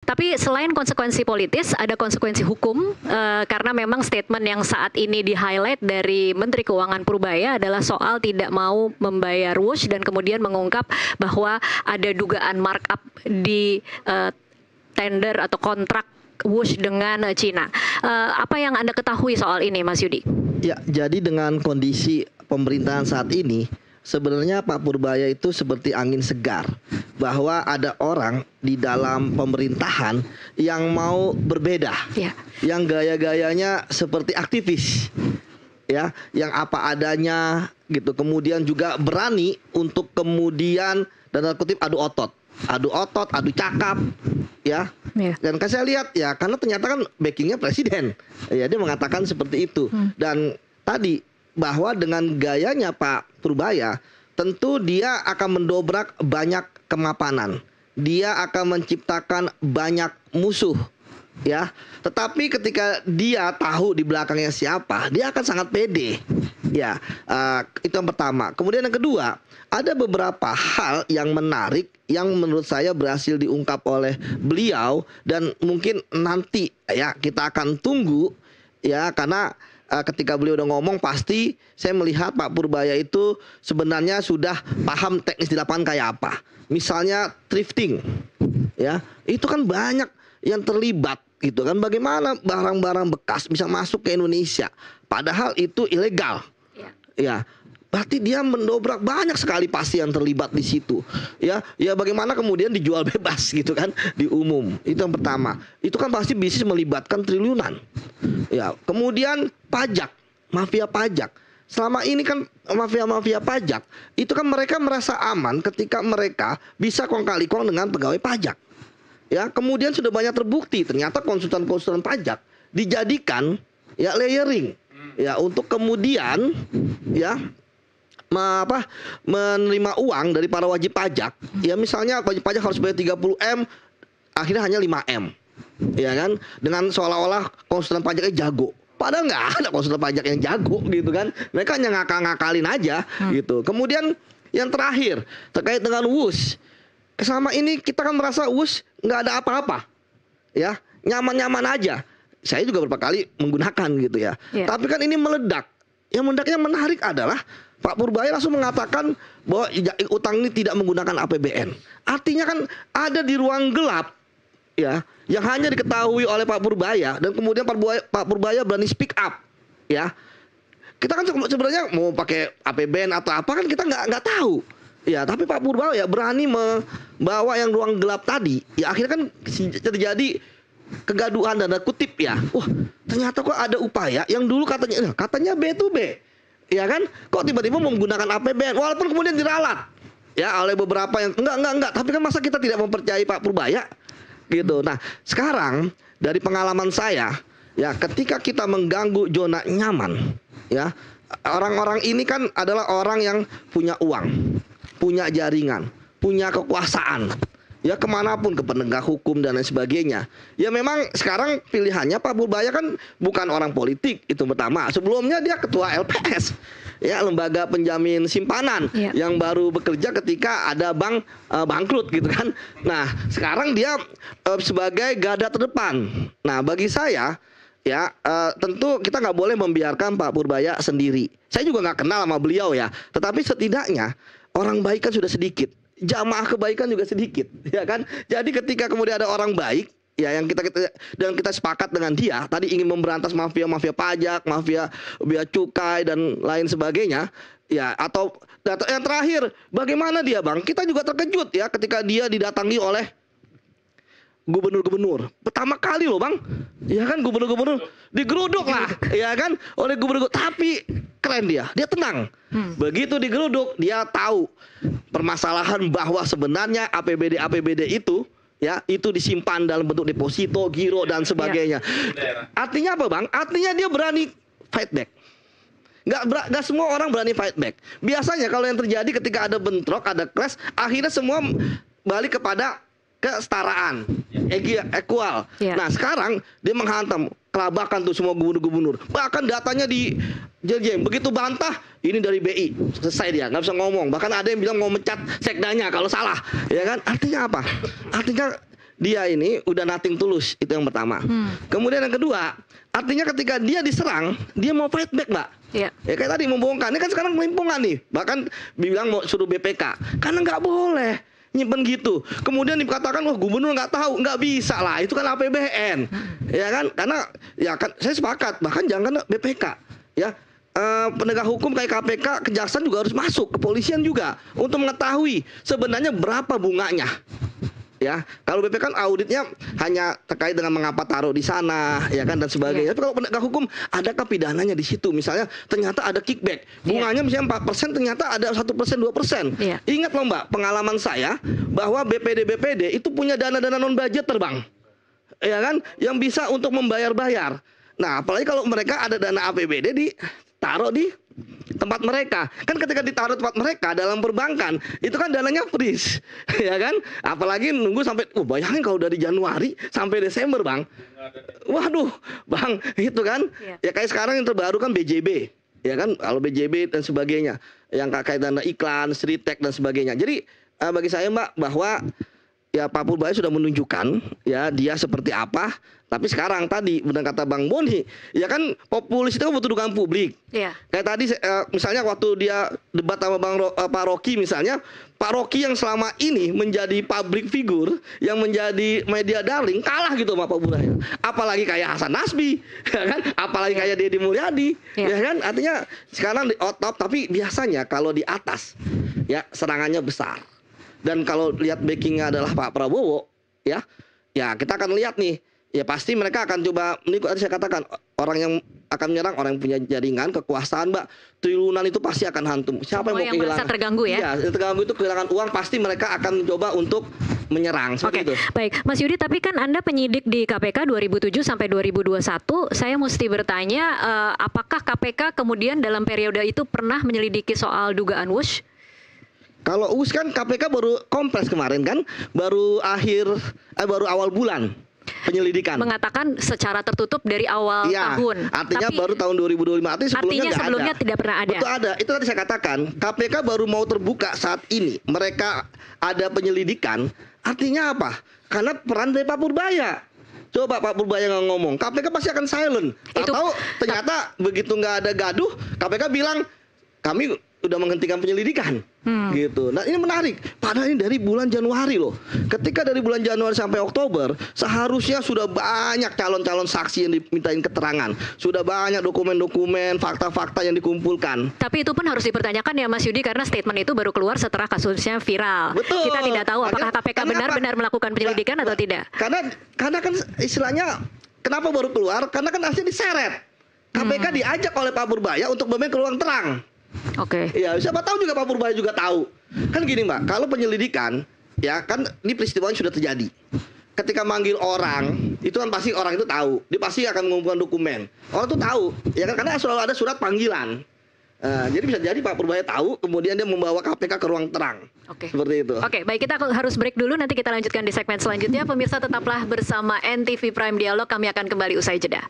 Tapi selain konsekuensi politis, ada konsekuensi hukum karena memang statement yang saat ini di-highlight dari Menteri Keuangan Purbaya adalah soal tidak mau membayar WUSH dan kemudian mengungkap bahwa ada dugaan markup di tender atau kontrak WUSH dengan Cina. Apa yang Anda ketahui soal ini, Mas Yudi? Ya, jadi dengan kondisi pemerintahan saat ini, sebenarnya Pak Purbaya itu seperti angin segar, bahwa ada orang di dalam pemerintahan yang mau berbeda, yang gaya-gayanya seperti aktivis, ya, yang apa adanya gitu. Kemudian juga berani untuk kemudian dan kutip adu otot, adu cakap, ya. Dan saya lihat ya, karena ternyata kan backingnya presiden, ya, dia mengatakan seperti itu. Dan tadi bahwa dengan gayanya Pak Purbaya, tentu dia akan mendobrak banyak kemapanan. Dia akan menciptakan banyak musuh, ya. Tetapi ketika dia tahu di belakangnya siapa, dia akan sangat pede. Ya, itu yang pertama. Kemudian yang kedua, ada beberapa hal yang menarik yang menurut saya berhasil diungkap oleh beliau, dan mungkin nanti ya kita akan tunggu, ya, karena ketika beliau udah ngomong pasti saya melihat Pak Purbaya itu sebenarnya sudah paham teknis di lapangan kayak apa. Misalnya thrifting, ya, itu kan banyak yang terlibat gitu kan. Bagaimana barang-barang bekas bisa masuk ke Indonesia padahal itu ilegal, ya. Berarti dia mendobrak banyak sekali pasti yang terlibat di situ, ya. Ya, bagaimana kemudian dijual bebas gitu kan di umum. Itu yang pertama. Itu kan pasti bisnis melibatkan triliunan. Ya, kemudian pajak, mafia pajak. Selama ini kan mafia-mafia pajak itu kan mereka merasa aman ketika mereka bisa kong kali kong dengan pegawai pajak. Ya, kemudian sudah banyak terbukti ternyata konsultan-konsultan pajak dijadikan, ya, layering, ya, untuk kemudian, ya, menerima uang dari para wajib pajak. Ya, misalnya wajib pajak harus bayar 30 M, akhirnya hanya 5 M, ya kan, dengan seolah-olah konsultan pajaknya jago. Padahal nggak ada konsultan pajak yang jago gitu kan. Mereka hanya ngakal-ngakalin aja gitu. Kemudian yang terakhir terkait dengan WUSH. Selama ini kita kan merasa WUSH nggak ada apa-apa, ya, nyaman-nyaman aja. Saya juga beberapa kali menggunakan gitu ya. Tapi kan ini meledak. Yang meledaknya menarik adalah Pak Purbaya langsung mengatakan bahwa utang ini tidak menggunakan APBN. Artinya kan ada di ruang gelap, ya, yang hanya diketahui oleh Pak Purbaya, dan kemudian Pak Purbaya berani speak up, ya. Kita kan sebenarnya mau pakai APBN atau apa kan kita nggak tahu, ya. Tapi Pak Purbaya berani membawa yang ruang gelap tadi, ya, akhirnya kan terjadi kegaduhan dan kutip, ya. Wah, ternyata kok ada upaya yang dulu katanya B to B, ya kan, kok tiba-tiba menggunakan APBN walaupun kemudian diralat, ya, oleh beberapa yang enggak, tapi kan masa kita tidak mempercayai Pak Purbaya gitu. Nah, sekarang dari pengalaman saya, ya, ketika kita mengganggu zona nyaman, ya, orang-orang ini kan adalah orang yang punya uang, punya jaringan, punya kekuasaan, ya, kemanapun, ke penegak hukum dan lain sebagainya. Ya, memang sekarang pilihannya Pak Purbaya kan bukan orang politik, itu pertama. Sebelumnya dia ketua LPS, ya, lembaga penjamin simpanan, yang baru bekerja ketika ada bank bangkrut gitu kan. Nah, sekarang dia sebagai garda terdepan. Nah, bagi saya, ya, tentu kita nggak boleh membiarkan Pak Purbaya sendiri. Saya juga nggak kenal sama beliau, ya, tetapi setidaknya orang baik kan sudah sedikit, jamaah kebaikan juga sedikit, ya kan. Jadi ketika kemudian ada orang baik, ya, yang kita sepakat dengan dia tadi ingin memberantas mafia pajak, mafia bea cukai dan lain sebagainya, ya, atau yang terakhir bagaimana dia, Bang, kita juga terkejut, ya, ketika dia didatangi oleh gubernur-gubernur pertama kali loh, Bang, ya kan, gubernur-gubernur digeruduk lah, ya kan, oleh gubernur, tapi keren dia tenang. Begitu digeruduk dia tahu permasalahan bahwa sebenarnya APBD itu, ya, itu disimpan dalam bentuk deposito, giro dan sebagainya. Artinya apa, Bang? Artinya dia berani fight back. Nggak semua orang berani fight back. Biasanya kalau yang terjadi ketika ada bentrok, ada clash, akhirnya semua balik kepada kesetaraan, equal. Nah, sekarang dia menghantam, kelabakan tuh semua gubernur-gubernur. Bahkan datanya di jeng, begitu bantah, ini dari BI, selesai dia, nggak bisa ngomong. Bahkan ada yang bilang mau mecat sekdanya kalau salah, ya kan? Artinya apa? Artinya dia ini udah nothing tulus, itu yang pertama. Kemudian yang kedua, artinya ketika dia diserang, dia mau fight back, Mbak. Iya. Ya kayak tadi membongkar, ini kan sekarang pelimpungan nih, bahkan bilang mau suruh BPK, karena nggak boleh nyimpen gitu. Kemudian dikatakan wah gubernur nggak tahu, nggak bisa lah, itu kan APBN, ya kan? Karena ya kan saya sepakat, bahkan jangan BPK, ya. Penegak hukum kayak KPK, kejaksaan juga harus masuk, kepolisian juga untuk mengetahui sebenarnya berapa bunganya. Ya, kalau BP kan auditnya hanya terkait dengan mengapa taruh di sana, ya kan dan sebagainya. Tapi kalau penegak hukum adakah pidananya di situ? Misalnya ternyata ada kickback, bunganya misalnya 4%, ternyata ada 1%, 2%. Ingat loh Mbak, pengalaman saya bahwa BPD itu punya dana-dana non budget terbang, ya kan, yang bisa untuk membayar-bayar. Nah, apalagi kalau mereka ada dana APBD ditaruh di tempat mereka, kan ketika ditaruh tempat mereka dalam perbankan itu kan dananya freeze, ya kan, apalagi nunggu sampai, bayangin kalau dari Januari sampai Desember Bang, waduh Bang, gitu kan, ya kayak sekarang yang terbaru kan BJB, ya kan, kalau BJB dan sebagainya, yang kayak dana iklan, Sritek dan sebagainya. Jadi bagi saya Mbak bahwa ya Pak Purbaya sudah menunjukkan ya dia seperti apa. Tapi sekarang tadi benar kata Bang Boni, ya kan populis itu kan butuh dukungan publik. Iya. Kayak tadi misalnya waktu dia debat sama Pak Rocky misalnya, Pak Rocky yang selama ini menjadi public figure, yang menjadi media darling, kalah gitu sama Pak Purbaya. Apalagi kayak Hasan Nasbi, ya kan? Apalagi kayak Deddy Mulyadi, ya kan? Artinya sekarang di top, tapi biasanya kalau di atas ya serangannya besar. Dan kalau lihat backingnya adalah Pak Prabowo, ya kita akan lihat nih. Ya pasti mereka akan coba, ini tadi saya katakan, orang yang akan menyerang, orang yang punya jaringan, kekuasaan Mbak, triliunan itu pasti akan hantum. Siapa yang mau kehilangan? Merasa terganggu ya? Iya, terganggu itu kehilangan uang, pasti mereka akan coba untuk menyerang. Oke, baik. Mas Yudi, tapi kan Anda penyidik di KPK 2007 sampai 2021, saya mesti bertanya, apakah KPK kemudian dalam periode itu pernah menyelidiki soal dugaan wush? Kalau wush kan KPK baru kompres kemarin kan, baru awal bulan. Penyelidikan mengatakan secara tertutup dari awal tahun. Artinya baru tahun 2025. Artinya sebelumnya tidak pernah ada. Betul ada. Itu tadi saya katakan, KPK baru mau terbuka saat ini. Mereka ada penyelidikan. Artinya apa? Karena peran dari Pak Purbaya. Coba Pak Purbaya nggak ngomong, KPK pasti akan silent. Tahu ternyata begitu nggak ada gaduh, KPK bilang kami udah menghentikan penyelidikan, gitu. Nah ini menarik, padahal ini dari bulan Januari loh. Ketika dari bulan Januari sampai Oktober, seharusnya sudah banyak calon-calon saksi yang dimintain keterangan, sudah banyak dokumen-dokumen, fakta-fakta yang dikumpulkan. Tapi itu pun harus dipertanyakan ya Mas Yudi, karena statement itu baru keluar setelah kasusnya viral. Betul. Kita tidak tahu apakah KPK benar-benar melakukan penyelidikan atau tidak. Karena kan istilahnya, kenapa baru keluar? Karena kan hasilnya diseret. KPK diajak oleh Pak Purbaya untuk bermain ke ruang terang. Oke. Ya siapa tahu juga Pak Purbaya juga tahu. Kan gini Mbak, kalau penyelidikan ya kan ini peristiwa yang sudah terjadi. Ketika manggil orang, itu kan pasti orang itu tahu. Dia pasti akan mengumpulkan dokumen. Orang itu tahu, ya kan, karena selalu ada surat panggilan. Jadi bisa jadi Pak Purbaya tahu, kemudian dia membawa KPK ke ruang terang. Oke. Seperti itu. Oke, baik, kita harus break dulu, nanti kita lanjutkan di segmen selanjutnya. Pemirsa tetaplah bersama NTV Prime Dialog, kami akan kembali usai jeda.